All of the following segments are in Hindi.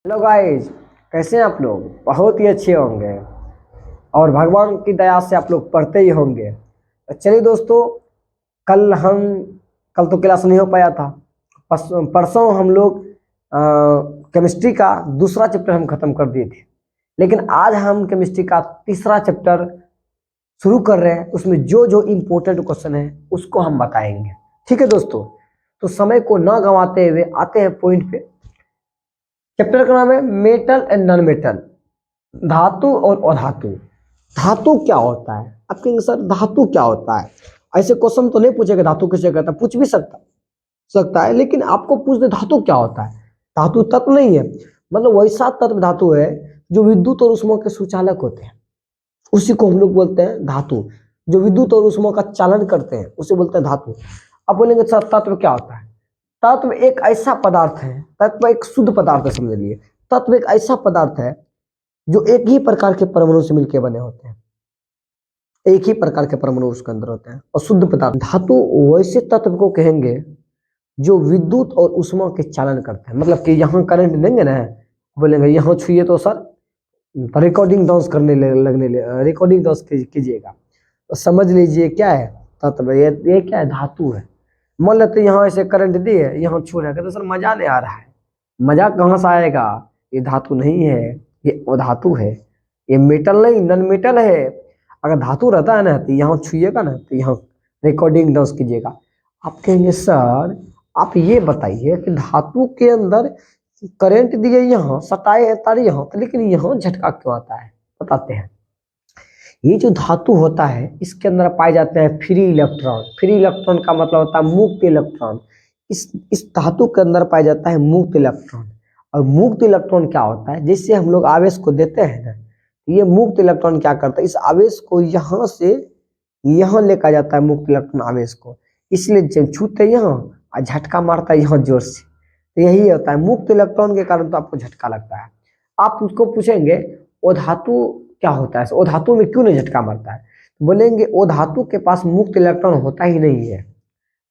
हेलो गाइस, कैसे हैं आप लोग? बहुत ही अच्छे होंगे और भगवान की दया से आप लोग पढ़ते ही होंगे। तो चलिए दोस्तों, कल हम कल तो क्लास नहीं हो पाया था। परसों हम लोग केमिस्ट्री का दूसरा चैप्टर हम खत्म कर दिए थे, लेकिन आज हम केमिस्ट्री का तीसरा चैप्टर शुरू कर रहे हैं। उसमें जो जो इम्पोर्टेंट क्वेश्चन है उसको हम बताएंगे। ठीक है दोस्तों, तो समय को न गंवाते हुए आते हैं पॉइंट पे। चैप्टर का नाम है मेटल एंड नॉन मेटल, धातु और अधातु। धातु क्या होता है? आप कहेंगे सर धातु क्या होता है? ऐसे क्वेश्चन तो नहीं पूछेगा धातु किसे कहता है, पूछ भी सकता सकता है, लेकिन आपको पूछ दे धातु क्या होता है। धातु तत्व नहीं है, मतलब वैसा तत्व धातु है जो विद्युत और ऊष्मा के सुचालक होते हैं, उसी को हम लोग बोलते हैं धातु। जो विद्युत और ऊष्मा का चालन करते हैं उसे बोलते हैं धातु। अब बोलेंगे सर तत्व क्या होता है? तत्व एक ऐसा पदार्थ है, तत्व एक शुद्ध पदार्थ है, समझ लिए। तत्व एक ऐसा पदार्थ है जो एक ही प्रकार के परमाणु से मिलकर बने होते हैं। एक ही प्रकार के परमाणु उसके अंदर होते हैं और शुद्ध पदार्थ। धातु वैसे तत्व को कहेंगे जो विद्युत और ऊष्मा के चालन करते हैं। मतलब कि यहाँ करंट देंगे ना, बोलेंगे यहाँ छुइए तो sir recording dance recording dance कीजिएगा। तो समझ लीजिए क्या है तत्व। ये क्या है? धातु है। मान लेते यहाँ ऐसे करंट दिए, यहाँ छू रहे हैं, कहते सर मजा नहीं आ रहा है। मजा कहाँ से आएगा? ये धातु नहीं है, ये अधातु है। ये मेटल नहीं, नॉन मेटल है। अगर धातु रहता है ना तो यहाँ छुइएगा ना तो यहाँ रिकॉर्डिंग डांस कीजिएगा। आप कहेंगे सर आप ये बताइए कि धातु के अंदर करंट दिए यहाँ, सटाए है तार यहाँ, तो लेकिन यहाँ झटका क्यों आता है? बताते हैं। ये जो धातु होता है इसके अंदर पाए जाते हैं फ्री इलेक्ट्रॉन। फ्री इलेक्ट्रॉन का मतलब होता है मुक्त इलेक्ट्रॉन। इस धातु के अंदर पाया जाता है मुक्त इलेक्ट्रॉन। और मुक्त इलेक्ट्रॉन क्या होता है? जैसे हम लोग आवेश को देते हैं ना, ये मुक्त इलेक्ट्रॉन क्या करता है? इस आवेश को यहाँ से यहाँ लेकर जाता है, मुक्त इलेक्ट्रॉन आवेश को। इसलिए जब छूते यहाँ और झटका मारता है यहाँ जोर से, तो यही होता है मुक्त इलेक्ट्रॉन के कारण तो आपको झटका लगता है। आप उसको पूछेंगे वो धातु क्या होता है, वो धातु में क्यों नहीं झटका मारता है? बोलेंगे वो धातु के पास मुक्त इलेक्ट्रॉन होता ही नहीं है,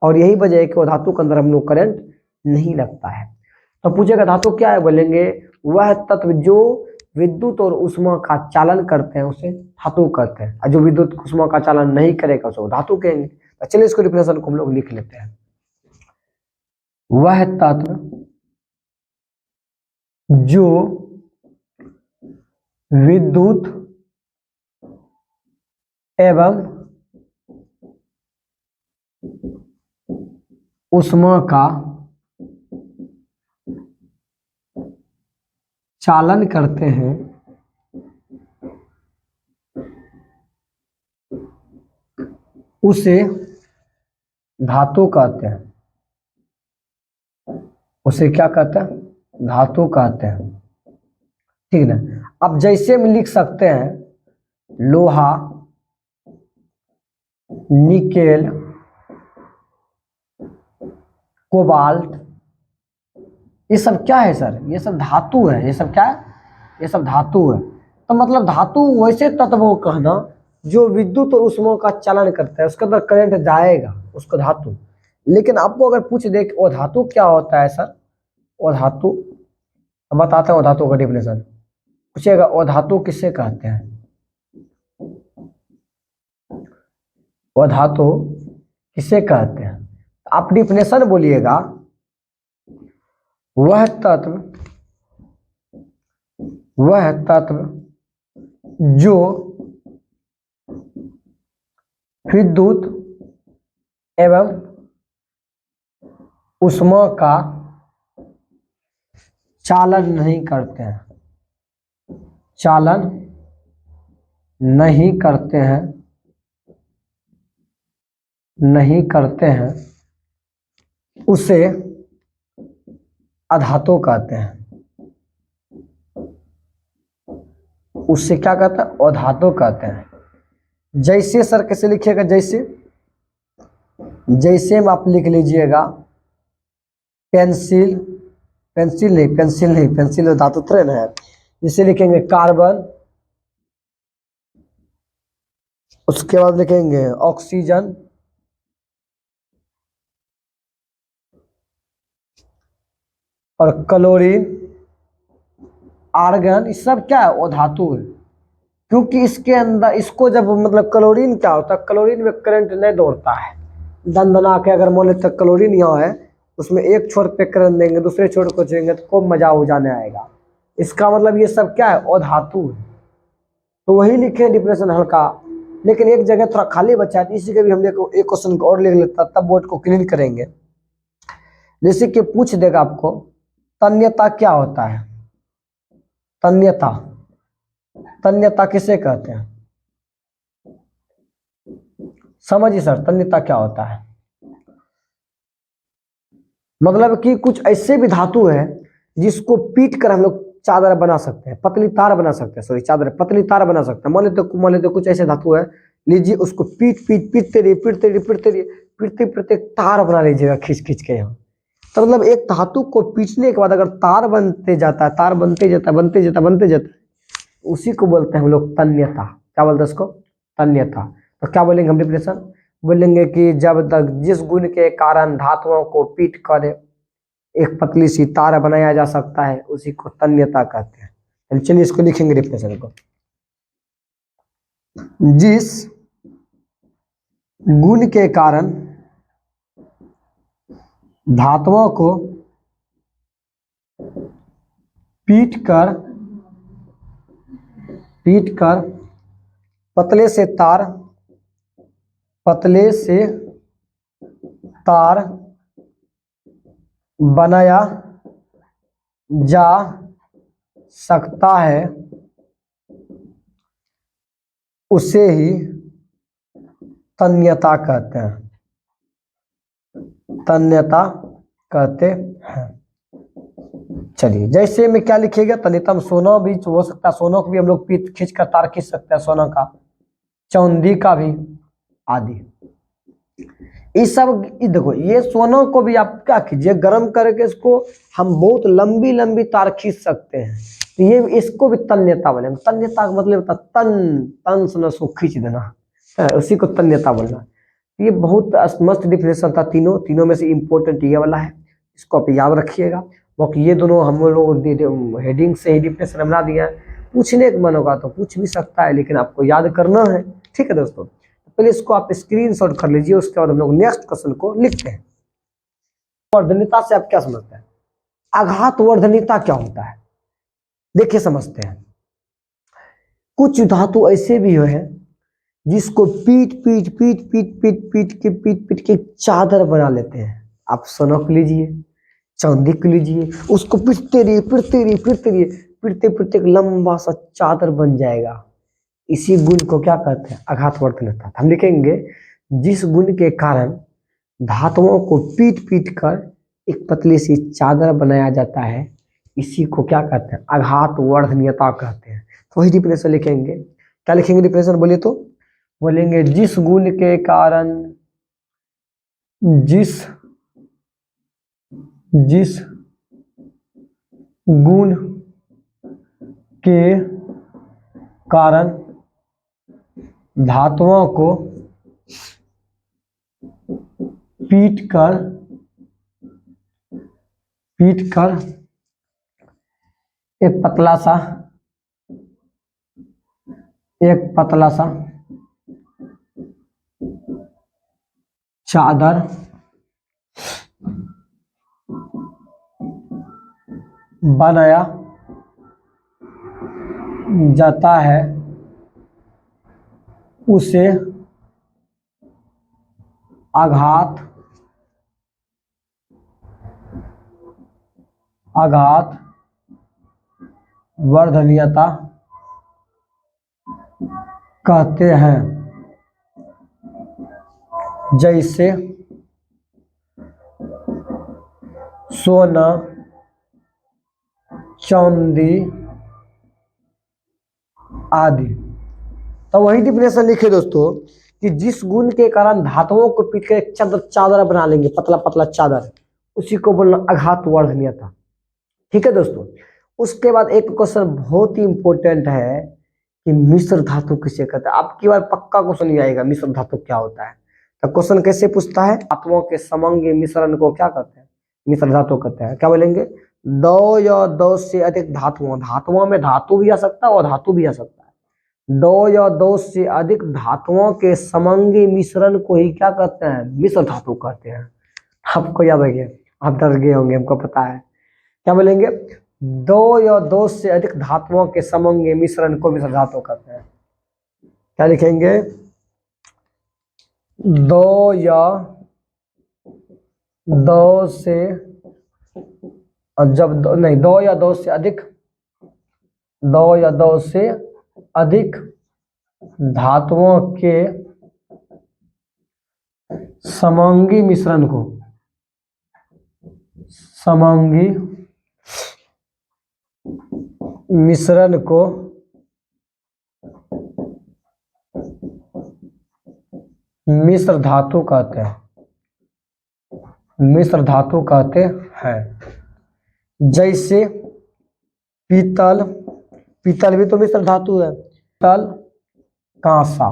और यही वजह है कि वो धातु के अंदर हम लोग करंट नहीं लगता है। तो पूछेगा धातु क्या है? बोलेंगे वह तत्व जो विद्युत और ऊष्मा का चालन करते हैं उसे धातु कहते हैं, और जो विद्युत ऊष्मा का चालन नहीं करेगा उसे धातु कहेंगे। तो चलिए इसको डिफिनेशन को हम लोग लिख लेते हैं। वह तत्व जो विद्युत एवं ऊष्मा का चालन करते हैं उसे धातु कहते हैं। उसे क्या कहते हैं? धातु कहते हैं। ठीक ना? अब जैसे हम लिख सकते हैं लोहा, निकेल, कोबाल्ट, ये सब क्या है सर? ये सब धातु है। ये सब क्या है? ये सब धातु है। तो मतलब धातु वैसे तत्व को कहना जो विद्युत और ऊष्मा का चालन करता है, उसके अंदर करंट जाएगा, उसको धातु। लेकिन आपको अगर पूछ दे कि वो धातु क्या होता है सर, वो धातु बताते हैं। वो धातु का डिफिनेशन पूछेगा, वो धातु किसे कहते हैं? वो धातु किसे कहते हैं? आप डिफिनेशन बोलिएगा, वह तत्व जो विद्युत एवं ऊष्मा का चालन नहीं करते हैं, चालन नहीं करते हैं, नहीं करते हैं, उसे अधातु कहते हैं। उससे क्या कहते हैं? अधातु कहते हैं। जैसे सर कैसे लिखिएगा? जैसे जैसे में आप लिख लीजिएगा पेंसिल, पेंसिल नहीं, पेंसिल धातु थोड़े ना है। जैसे लिखेंगे कार्बन, उसके बाद लिखेंगे ऑक्सीजन, और क्लोरीन, आर्गन, ये सब क्या है, वो धातु है। क्योंकि इसके अंदर इसको जब मतलब क्लोरीन क्या होता है, क्लोरीन में करंट नहीं दौड़ता है। दंदना के अगर मान लेते क्लोरीन यहाँ है, उसमें एक छोर पे करंट देंगे, दूसरे छोर को देंगे तो खूब मजा हो जाने आएगा। इसका मतलब ये सब क्या है, अधातु है। तो वही लिखे डिप्रेशन हल्का। लेकिन एक जगह थोड़ा खाली बचा है, इसी के भी हम देखो एक क्वेश्चन और लिख लेता, तब बोर्ड को क्लीन करेंगे। जैसे कि पूछ देगा आपको, तन्यता क्या होता है, तन्यता, तन्यता किसे कहते हैं, समझिए सर, तन्यता क्या होता है। मतलब कि कुछ ऐसे भी धातु है जिसको पीट कर हम लोग चादर बना सकते हैं, पतली तार बना सकते हैं, सॉरी चादर, पतली तार बना सकते हैं। मान लेते कुछ ऐसे धातु है, लीजिए उसको पीटते रहिए, पीटते पीटते तार बना लीजिएगा खींच खींच के यहाँ। तो मतलब एक धातु को पीटने के बाद अगर तार बनते जाता है, तार बनते जाता है, उसी को बोलते हैं हम लोग तन्यता। क्या बोलते हैं उसको, तन्यता। तो क्या बोलेंगे हम डिप्रेशन, बोलेंगे कि जब तक जिस गुण के कारण धातुओं को पीट कर एक पतली सी तार बनाया जा सकता है, उसी को तन्यता कहते हैं। चलिए इसको लिखेंगे डिप्रेशन को, जिस गुण के कारण धातुओं को पीट कर पतले से तार बनाया जा सकता है, उसे ही तन्यता कहते हैं, तन्यता कहते हैं। चलिए जैसे में क्या लिखिएगा, तन्यता में सोना भी हो सकता है, सोना को भी हम लोग पीट खींच कर तार खींच सकते हैं, सोना का, चांदी का भी, आदि। इस सब देखो, ये सोना को भी आप क्या कीजिए, गर्म करके इसको हम बहुत लंबी लंबी तार खींच सकते हैं। तो ये इसको भी तन्यता बोले। तन्यता का मतलब होता तन से उसको खींच देना, उसी को तन्यता बोलना। ये बहुत मस्त डिफिनेशन था, तीनों में से इंपॉर्टेंट ये वाला है, इसको आप याद रखिएगा। बाकी ये दोनों हम लोग हेडिंग से ही डिफिनेशन बना दिया है। पूछने का मन होगा तो पूछ भी सकता है, लेकिन आपको याद करना है। ठीक है दोस्तों, पहले इसको आप स्क्रीनशॉट कर लीजिए, उसके बाद हम लोग नेक्स्ट क्वेश्चन को लिखते हैं। वर्धनीयता से आप क्या समझते हैं, आघात वर्धनीयता क्या होता है, देखिए समझते हैं। कुछ धातु ऐसे भी है जिसको पीट के चादर बना लेते हैं। आप सोना को लीजिए, चांदी को लीजिए, उसको पीटते एक लंबा सा चादर बन जाएगा। इसी गुण को क्या कहते हैं, आघात वर्धनीयता। हम लिखेंगे, जिस गुण के कारण धातुओं को पीट कर एक पतली सी चादर बनाया जाता है, इसी को क्या कहते हैं, आघात वर्धनीयता कहते हैं। तो वही डिफिनेशन लिखेंगे। क्या लिखेंगे डिफिनेशन बोलिए तो, बोलेंगे जिस गुण के कारण जिस गुण के कारण धातुओं को पीट कर एक पतला सा चादर बनाया जाता है, उसे आघात वर्धनीयता कहते हैं। जैसे सोना, चांदी आदि। तो वही डिफिनेशन लिखे दोस्तों कि जिस गुण के कारण धातुओं को पीट कर एक चादर बना लेंगे, पतला चादर, उसी को बोलना आघात वर्धनीयता। ठीक है दोस्तों, उसके बाद एक क्वेश्चन बहुत ही इंपॉर्टेंट है कि मिश्र धातु किसे कहते हैं। आपकी बार पक्का क्वेश्चन ही आएगा, मिश्र धातु क्या होता है। तो क्वेश्चन कैसे पूछता है, धातुओं के समंग मिश्रण को क्या कहते हैं, मिश्र धातु कहते हैं। क्या बोलेंगे, दो या दो से अधिक धातुओं, धातुओं में धातु भी आ सकता है और धातु भी आ सकता है। दो या दो से अधिक धातुओं के समंगी मिश्रण को ही क्या कहते हैं? मिश्र धातु कहते हैं। आपको याद है क्या? आप डर गए होंगे, हमको पता है। क्या बोलेंगे? दो या दो से अधिक धातुओं के समंगी मिश्रण को मिश्र धातु कहते हैं। क्या लिखेंगे? दो या दो से, जब नहीं, दो या दो से अधिक, दो या दो से अधिक धातुओं के समंगी मिश्रण को, समंगी मिश्रण को मिश्र धातु कहते हैं, मिश्र धातु कहते हैं। जैसे पीतल, पीतल भी तो मिश्र धातु है, पीतल, कांसा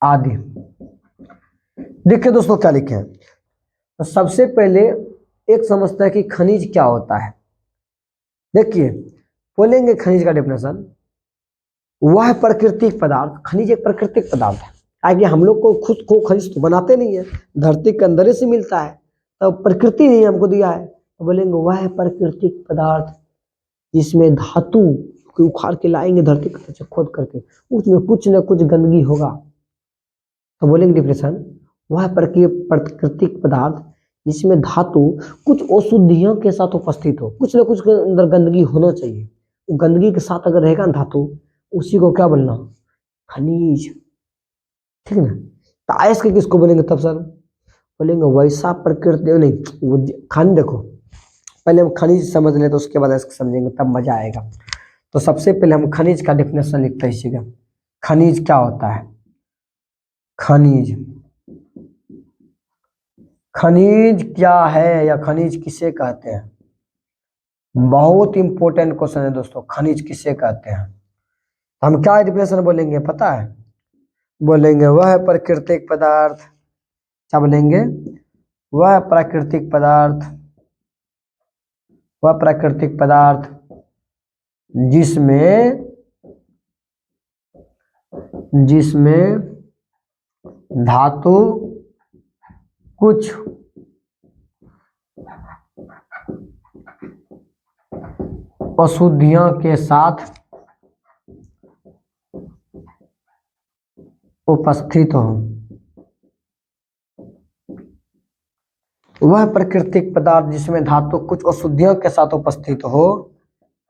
आदि। देखिए दोस्तों क्या लिखे हैं। तो सबसे पहले एक समझता है कि खनिज क्या होता है। देखिए बोलेंगे खनिज का डेफिनेशन, वह प्राकृतिक पदार्थ, खनिज एक प्राकृतिक पदार्थ है। आगे हम लोग को खुद को खनिज तो बनाते नहीं है, धरती के अंदर से मिलता है, तो प्रकृति ने हमको दिया है। तो बोलेंगे वह प्राकृतिक पदार्थ जिसमें धातु को उखाड़ के लाएंगे धरती के नीचे खोद करके, उसमें कुछ न कुछ गंदगी होगा। तो बोलेंगे डिप्रेशन, वह प्राकृतिक पदार्थ जिसमें धातु कुछ अशुद्धियों के साथ उपस्थित हो, कुछ न कुछ के अंदर गंदगी होना चाहिए। वो गंदगी के साथ अगर रहेगा धातु, उसी को क्या बोलना? खनिज। ठीक ना? तो अयस्क किसको बोलेंगे तब सर? बोलेंगे वैसा प्रकृति नहीं, वो खनिज। देखो पहले हम खनिज समझ लें, तो उसके बाद अयस्क समझेंगे, तब मजा आएगा। तो सबसे पहले हम खनिज का डेफिनेशन लिखते हैं इसी का। खनिज क्या होता है? खनिज, खनिज क्या है या खनिज किसे कहते हैं? बहुत इंपॉर्टेंट क्वेश्चन है दोस्तों, खनिज किसे कहते हैं? हम क्या डेफिनेशन बोलेंगे पता है? बोलेंगे वह प्राकृतिक पदार्थ, क्या बोलेंगे? वह प्राकृतिक पदार्थ, वह प्राकृतिक पदार्थ जिसमें, जिसमें धातु कुछ अशुद्धियों के साथ उपस्थित हो। वह प्राकृतिक पदार्थ जिसमें धातु कुछ अशुद्धियों के साथ उपस्थित हो,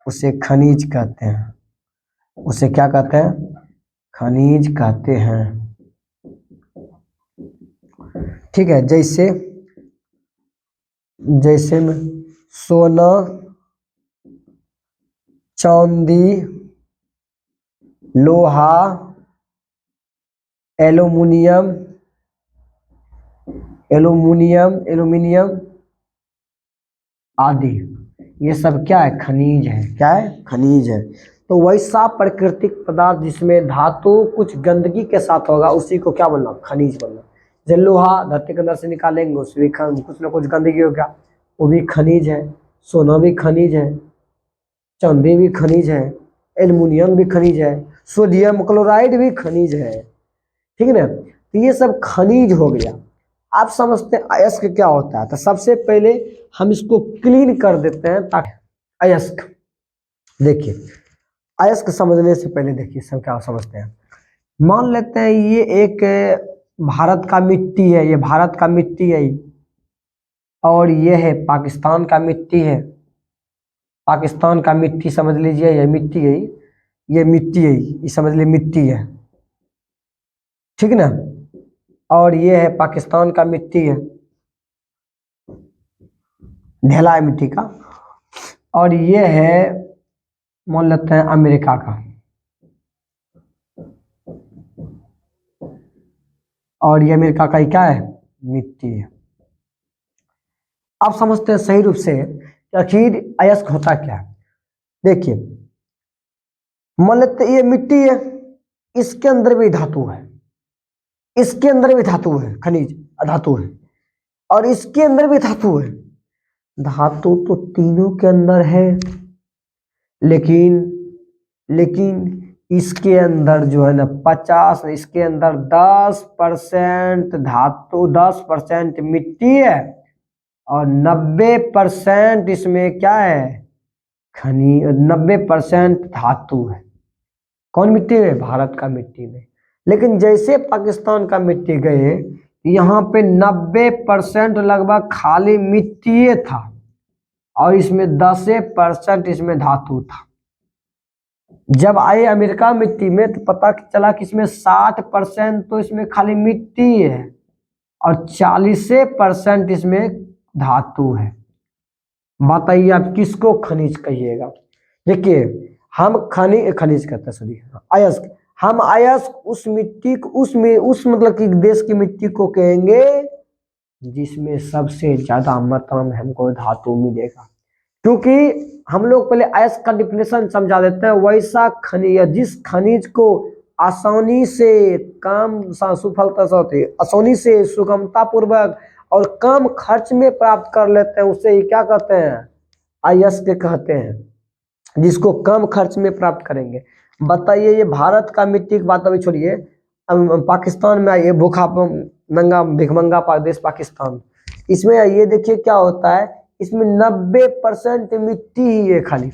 उसे खनिज कहते हैं। उसे क्या कहते हैं? खनिज कहते हैं। ठीक है, जैसे, जैसे में सोना, चांदी, लोहा, एल्युमिनियम, एल्युमिनियम आदि, ये सब क्या है? खनिज है। क्या है? खनिज है। तो वैसा प्राकृतिक पदार्थ जिसमें धातु कुछ गंदगी के साथ होगा, उसी को क्या बोलना? खनिज बोलना। जैसे लोहा धरती के अंदर से निकालेंगे, उसमें कुछ ना कुछ गंदगी होगा, वो भी खनिज है। सोना भी खनिज है, चांदी भी खनिज है, एल्युमिनियम भी खनिज है, सोडियम क्लोराइड भी खनिज है। ठीक है ना? तो ये सब खनिज हो गया। आप समझते हैं अयस्क क्या होता है? तो सबसे पहले हम इसको क्लीन कर देते हैं ताकि अयस्क, देखिए अयस्क समझने से पहले देखिए सब क्या समझते हैं। मान लेते हैं ये एक भारत का मिट्टी है, ये भारत का मिट्टी है, और ये है पाकिस्तान का मिट्टी है। पाकिस्तान का मिट्टी समझ लीजिए, ये मिट्टी है, ये मिट्टी है, ये समझ लीजिए मिट्टी है। ठीक ना? और ये है पाकिस्तान का मिट्टी है, ढेला है मिट्टी का। और ये है मान लेते हैं अमेरिका का, और ये अमेरिका का ही क्या है? मिट्टी है। आप समझते हैं सही रूप से कि आखिर अयस्क होता क्या है? देखिए मान लेते हैं ये मिट्टी है, इसके अंदर भी धातु है, इसके अंदर भी धातु है, खनिज धातु है, और इसके अंदर भी धातु है। धातु तो तीनों के अंदर है, लेकिन लेकिन इसके अंदर जो है ना 50, इसके अंदर 10% धातु, 10% मिट्टी है और 90% इसमें क्या है, खनिज, 90% धातु है। कौन मिट्टी में? भारत का मिट्टी में। लेकिन जैसे पाकिस्तान का मिट्टी गए, यहाँ पे 90% लगभग खाली मिट्टी था और इसमें 10% इसमें धातु था। जब आए अमेरिका मिट्टी में तो पता चला कि इसमें 60% तो इसमें खाली मिट्टी है और 40% इसमें धातु है। बताइए आप किसको खनिज कहिएगा? देखिए, हम खनिज कहते हैं, सॉरी, अयस्क। हम अयस्क उस मिट्टी को, उस मतलब कि देश की मिट्टी को कहेंगे जिसमें सबसे ज्यादा मात्रा में हमको धातु मिलेगा। क्योंकि हम लोग पहले अयस्क का डिफिनेशन समझा देते हैं। वैसा खनिज, जिस खनिज को आसानी से कम सुफलता से, आसानी से, सुगमता पूर्वक और कम खर्च में प्राप्त कर लेते हैं, उसे ही क्या कहते हैं? अयस्क कहते हैं। जिसको कम खर्च में प्राप्त करेंगे। बताइए, ये भारत का मिट्टी की बात अभी छोड़िए, पाकिस्तान में आइए, भूखा नंगा भिखमंगा देश पाकिस्तान, इसमें ये देखिए क्या होता है, इसमें 90% मिट्टी ही है खाली,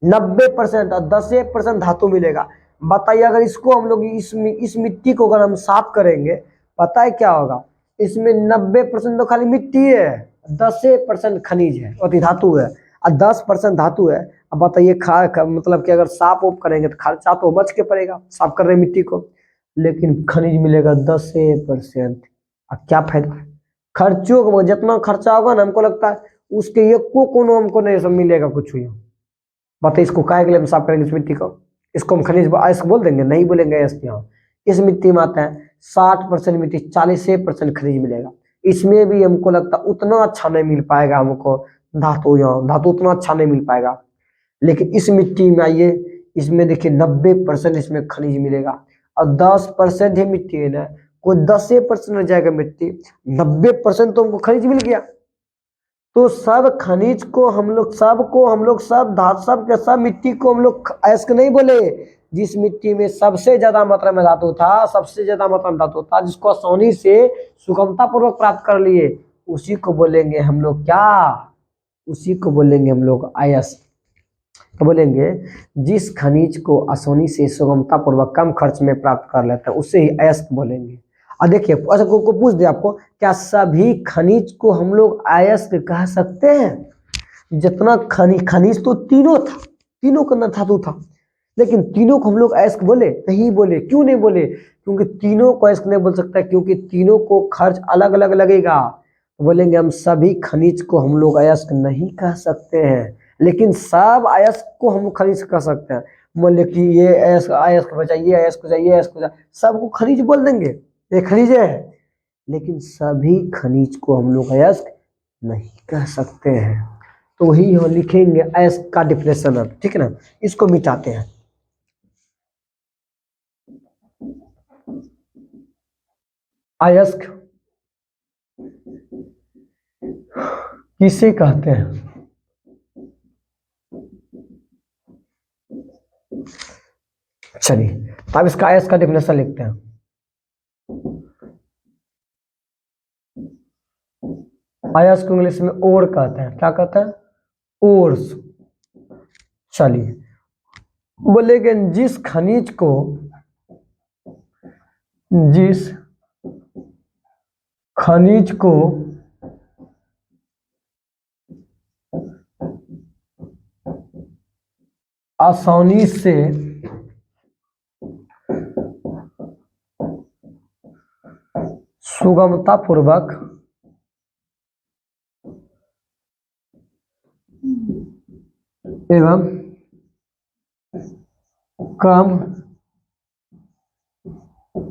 90%, और 10% धातु मिलेगा। बताइए, अगर इसको हम लोग इस मिट्टी को अगर हम साफ करेंगे, पता है क्या होगा? इसमें 90% तो खाली मिट्टी है, 10% खनिज है और धातु है, और 10% धातु है। अब बताइए, मतलब कि अगर साफ ओप करेंगे तो खर्चा तो बच के पड़ेगा, साफ कर रहे मिट्टी को, लेकिन खनिज मिलेगा 10%। अब क्या फायदा? खर्चों को जितना खर्चा होगा ना, हमको लगता है उसके एक को कोनो हमको नहीं सब मिलेगा कुछ हुई। बताइए, इसको काय के लिए हम साफ करेंगे इस मिट्टी को? इसको हम खनिज अयस्क बोल देंगे? नहीं बोलेंगे अयस्क। यहाँ इस मिट्टी में आता है 60% मिट्टी, 40% खनिज मिलेगा। इसमें भी हमको लगता है उतना अच्छा नहीं मिल पाएगा हमको धातु, यहाँ धातु उतना अच्छा नहीं मिल पाएगा। लेकिन इस मिट्टी में आइए, इसमें देखिए 90% इसमें खनिज मिलेगा और 10% ही मिट्टी है ना, कोई 10% रह जाएगा मिट्टी, 90% तो हमको खनिज मिल गया। तो सब खनिज को हम लोग, सब धातु, सब के सब मिट्टी को हम लोग अयस्क नहीं बोले। जिस मिट्टी में सबसे ज्यादा मात्रा में धातु था, सबसे ज्यादा मात्रा में धातु था, जिसको आसानी से सुगमता पूर्वक प्राप्त कर लिए, उसी को बोलेंगे हम लोग क्या? उसी को बोलेंगे हम लोग अयस्क। तो बोलेंगे जिस खनिज को आसानी से सुगमता पूर्वक कम खर्च में प्राप्त कर लेते हैं, उसे ही अयस्क बोलेंगे। और देखिए, अच्छा को पूछ दे आपको, क्या सभी खनिज को हम लोग अयस्क कह सकते हैं? जितना खनिज तो तीनों था, तीनों के अंदर धातु था, लेकिन तीनों को हम लोग अयस्क बोले? नहीं बोले। क्यों नहीं बोले? क्योंकि तीनों को अयस्क नहीं बोल सकता, क्योंकि तीनों को खर्च अलग अलग लगेगा। बोलेंगे हम सभी खनिज को हम लोग अयस्क नहीं कह सकते हैं, लेकिन सब अयस्क को हम खनिज कह सकते हैं। बोले कि ये अयस्क, अयस्क बचाइए, अयस्क बचाइए, अयस्क बचाइए, सबको खनिज बोल देंगे, ये खनिज है। लेकिन सभी खनिज को हम लोग अयस्क नहीं कह सकते हैं। तो वही हम लिखेंगे अयस्क का डिफिनेशन अब, ठीक है ना? इसको मिटाते हैं। अयस्क किसे कहते हैं? चलिए, अब इसका अयस्क का डिफिनेशन लिखते हैं। अयस्क को इंग्लिश में ओर कहते हैं। क्या कहते हैं? ओर्स। चलिए, बोलेंगे जिस खनिज को, जिस खनिज को आसानी से सुगमता पूर्वक एवं कम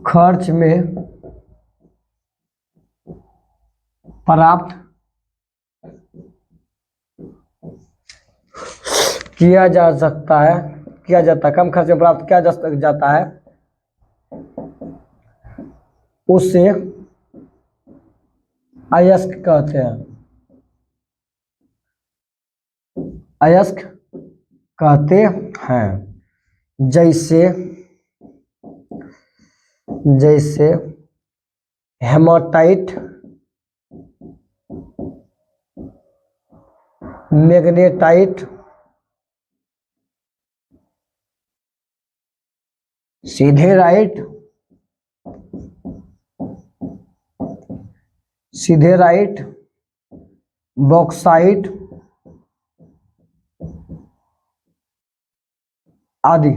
खर्च में प्राप्त किया जा सकता है, कम खर्च में प्राप्त किया जाता है, उसे अयस्क कहते हैं। अयस्क कहते हैं। जैसे जैसे हेमाटाइट, मैग्नेटाइट, सीधेराइट, बॉक्साइट आदि।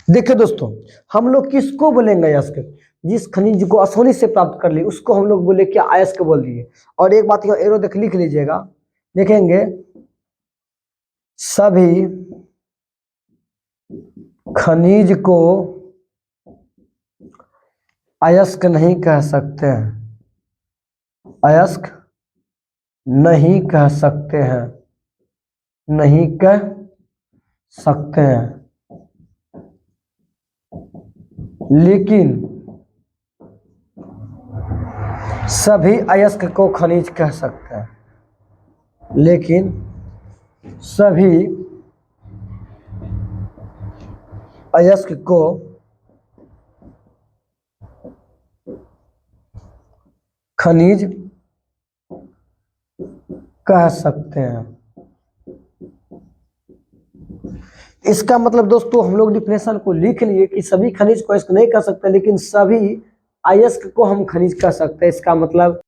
देखिए दोस्तों, हम लोग किसको बोलेंगे अयस्क? जिस खनिज को आसानी से प्राप्त कर ली उसको हम लोग बोले क्या? अयस्क बोल दिए। और एक बात यहाँ एरो देख लिख लीजिएगा, देखेंगे सभी खनिज को अयस्क नहीं कह सकते हैं, अयस्क नहीं कह सकते हैं, नहीं कह सकते हैं, लेकिन सभी अयस्क को खनिज कह सकते हैं, लेकिन सभी अयस्क को खनिज कह सकते हैं। इसका मतलब दोस्तों हम लोग डिफिनेशन को लिख लिए कि सभी खनिज को अयस्क नहीं कह सकते, लेकिन सभी अयस्क को हम खनिज कह सकते हैं। इसका मतलब